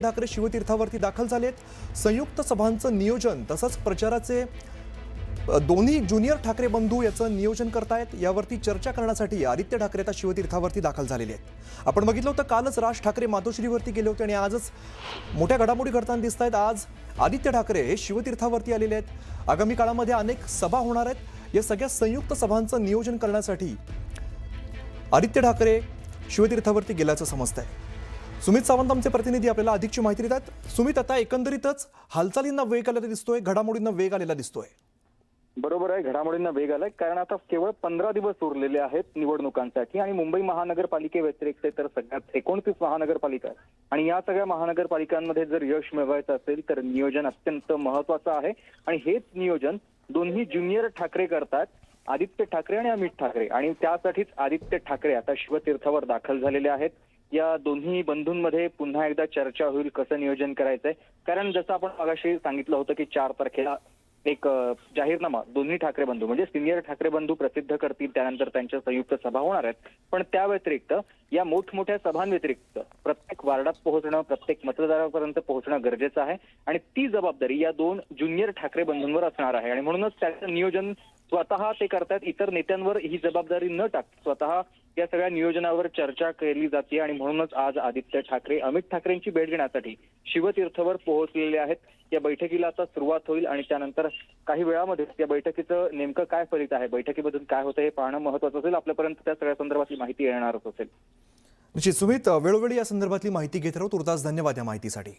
ठाकरे शिवतीर्थावरती दाखल झालेत। संयुक्त सभांचं नियोजन तसंच प्रचाराचे दोन्ही ज्युनियर ठाकरे बंधू याचं नियोजन करतायत। यावरती चर्चा करण्यासाठी आदित्य ठाकरे आता शिवतीर्थावरती दाखल झालेले आहेत। आपण बघितलं होतं कालच राज ठाकरे मातोश्रीवरती गेले होते आणि आजच मोठ्या घडामोडी घडताना दिसत आहेत। आज आदित्य ठाकरे हे शिवतीर्थावरती आलेले आहेत। आगामी काळामध्ये अनेक सभा होणार आहेत। या सगळ्या संयुक्त सभांचं नियोजन करण्यासाठी आदित्य ठाकरे शिवतीर्थावरती गेल्याचं समजतंय। सुमित सावंत आमचे प्रतिनिधी आपल्याला अधिकची माहिती देतात। सुमित, आता एकंदरीतच हालचालींना वेग आलेला दिसतोय, घडामोडींना वेग आलेला दिसतोय। बरोबर आहे, घडामोडींना वेग आलाय कारण आता केवळ 15 दिवस उरलेले आहेत निवडणुकांसाठी आणि मुंबई महानगरपालिकेव्यतिरिक्त तर सगळ्यात 29 महानगरपालिका आणि या सगळ्या महानगरपालिकांमध्ये जर यश मिळवायचं असेल तर नियोजन अत्यंत महत्त्वाचं आहे आणि हेच नियोजन दोन्ही ज्युनियर ठाकरे करतात, आदित्य ठाकरे आणि अमित ठाकरे, आणि त्यासाठीच आदित्य ठाकरे आता शिवतीर्थावर दाखल झालेले आहेत। या दोन्ही बंधूंमध्ये पुन्हा एकदा चर्चा होईल कसं नियोजन करायचंय, कारण जसं आपण मगाशी सांगितलं होतं की 4 तारखेला एक जाहीरनामा दोन्ही ठाकरे बंधू म्हणजे सिनियर ठाकरे बंधू प्रसिद्ध करतील, त्यानंतर त्यांच्या संयुक्त सभा होणार आहेत। पण त्या व्यतिरिक्त या मोठमोठ्या सभांव्यतिरिक्त प्रत्येक वार्डात पोहोचणं, प्रत्येक मतदारापर्यंत पोहोचणं गरजेचं आहे आणि ती जबाबदारी या 2 ज्युनियर ठाकरे बंधूंवर असणार आहे आणि म्हणूनच त्याचं नियोजन स्वतः ते करतात। इतर नेत्यांवर ही जबाबदारी न टाकता स्वतः या सगळ्या नियोजनावर चर्चा केली जाते आणि म्हणूनच आज आदित्य ठाकरे अमित ठाकरेंची भेट घेण्यासाठी शिवतीर्थावर पोहोचलेले आहेत। या बैठकीला आता सुरुवात होईल आणि त्यानंतर काही वेळामध्ये या बैठकीचं नेमकं काय फलित आहे, बैठकीमधून काय होतं हे पाहणं महत्त्वाचं असेल। आपल्यापर्यंत त्या सगळ्या संदर्भातली माहिती येणारच असेल। निश्चित सुमित, वेळोवेळी या संदर्भातली माहिती घेत राहू। तुर्तास धन्यवाद या माहितीसाठी।